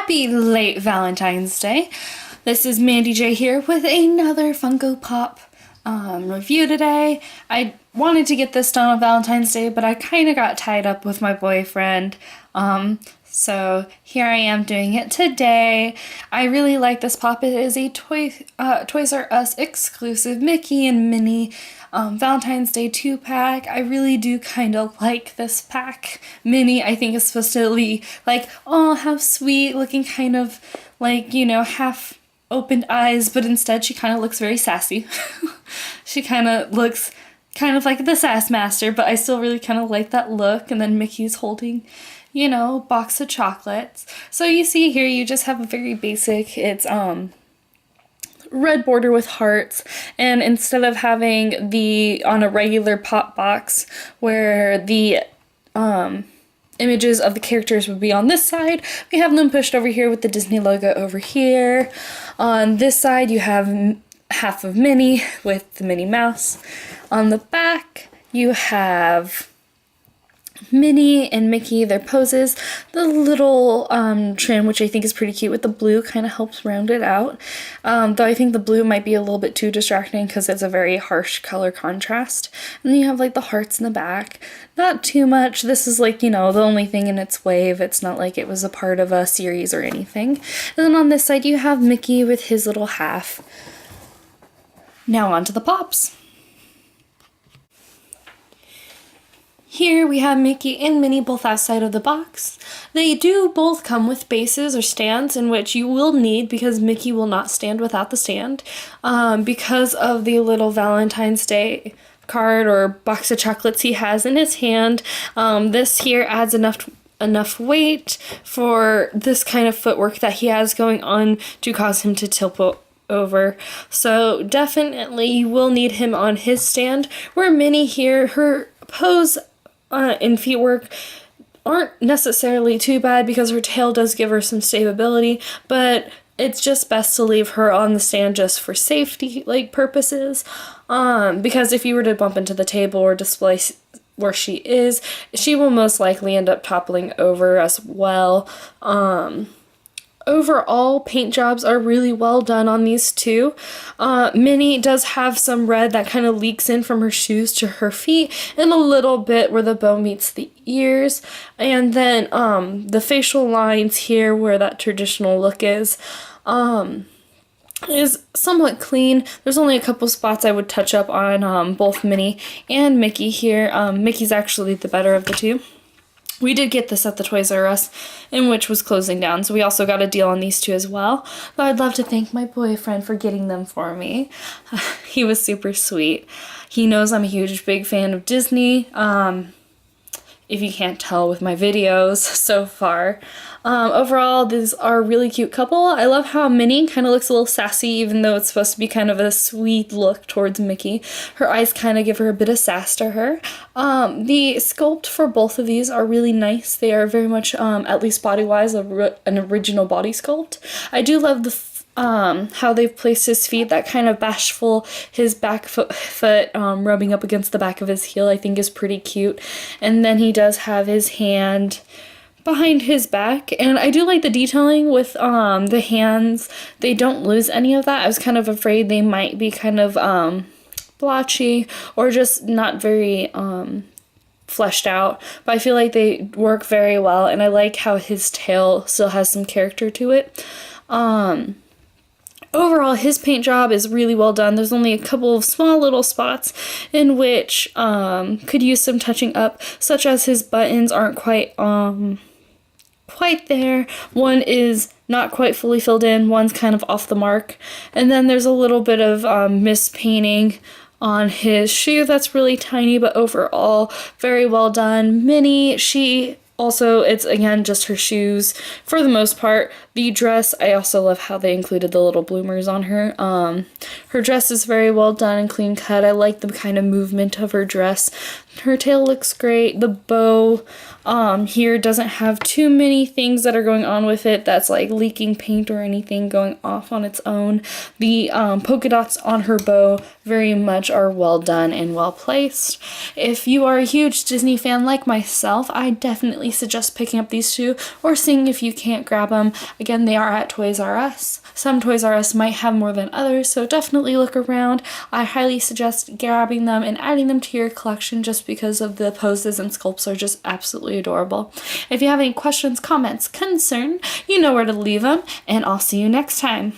Happy late Valentine's Day. This is Mandii J here with another Funko Pop review today. I wanted to get this done on Valentine's Day, but I kind of got tied up with my boyfriend. So here I am doing it today. I really like this pop. It is a Toys R Us exclusive Mickey and Minnie Valentine's Day 2-pack. I really do kind of like this pack. Minnie, I think, is supposed to be like, oh, how sweet, looking kind of like, you know, half opened eyes, but instead she kind of looks very sassy. She kind of looks kind of like the sass master, but I still really kind of like that look. And then Mickey's holding, you know, box of chocolates. So you see here, you just have a very basic, it's red border with hearts, and instead of having the on a regular pop box where the images of the characters would be on this side, we have them pushed over here with the Disney logo over here. On this side you have half of Minnie with the Minnie Mouse. On the back you have Minnie and Mickey, their poses, the little trim, which I think is pretty cute with the blue, kind of helps round it out. Though I think the blue might be a little bit too distracting because it's a very harsh color contrast. And then you have like the hearts in the back. Not too much. This is like, you know, the only thing in its wave. It's not like it was a part of a series or anything. And then on this side you have Mickey with his little half. Now on to the pops. Here we have Mickey and Minnie both outside of the box. They do both come with bases or stands, in which you will need because Mickey will not stand without the stand. Because of the little Valentine's Day card or box of chocolates he has in his hand, this here adds enough weight for this kind of footwork that he has going on to cause him to tilt over. So definitely you will need him on his stand, where Minnie here, her pose and feet work aren't necessarily too bad because her tail does give her some stability, but it's just best to leave her on the stand just for safety purposes, because if you were to bump into the table or display where she is, she will most likely end up toppling over as well. Overall, paint jobs are really well done on these two. Minnie does have some red that kind of leaks in from her shoes to her feet, and a little bit where the bow meets the ears. And then the facial lines here where that traditional look is somewhat clean. There's only a couple spots I would touch up on both Minnie and Mickey here. Mickey's actually the better of the two. We did get this at the Toys R Us, in which was closing down, so we also got a deal on these two as well. But I'd love to thank my boyfriend for getting them for me. He was super sweet. He knows I'm a huge, big fan of Disney, if you can't tell with my videos so far. Overall, these are a really cute couple. I love how Minnie kind of looks a little sassy, even though it's supposed to be kind of a sweet look towards Mickey. Her eyes kind of give her a bit of sass to her. The sculpt for both of these are really nice. They are very much, at least body-wise, an original body sculpt. I do love the how they've placed his feet, that kind of bashful, his back foot rubbing up against the back of his heel, I think is pretty cute. And then he does have his hand behind his back, and I do like the detailing with the hands. They don't lose any of that. I was kind of afraid they might be kind of blotchy or just not very fleshed out, but I feel like they work very well, and I like how his tail still has some character to it. Overall, his paint job is really well done. There's only a couple of small little spots in which could use some touching up, such as his buttons aren't quite there. One is not quite fully filled in, one's kind of off the mark, and then there's a little bit of mispainting on his shoe that's really tiny, but overall very well done. Minnie, she also, it's again just her shoes for the most part. The dress, I also love how they included the little bloomers on her. Her dress is very well done and clean cut. I like the kind of movement of her dress. Her tail looks great. The bow Here doesn't have too many things that are going on with it that's like leaking paint or anything going off on its own. The polka dots on her bow very much are well done and well placed. If you are a huge Disney fan like myself, I definitely suggest picking up these two or seeing if you can't grab them. Again, they are at Toys R Us. Some Toys R Us might have more than others, so definitely look around. I highly suggest grabbing them and adding them to your collection just because of the poses and sculpts are just absolutely adorable. If you have any questions, comments, concern, you know where to leave them, and I'll see you next time.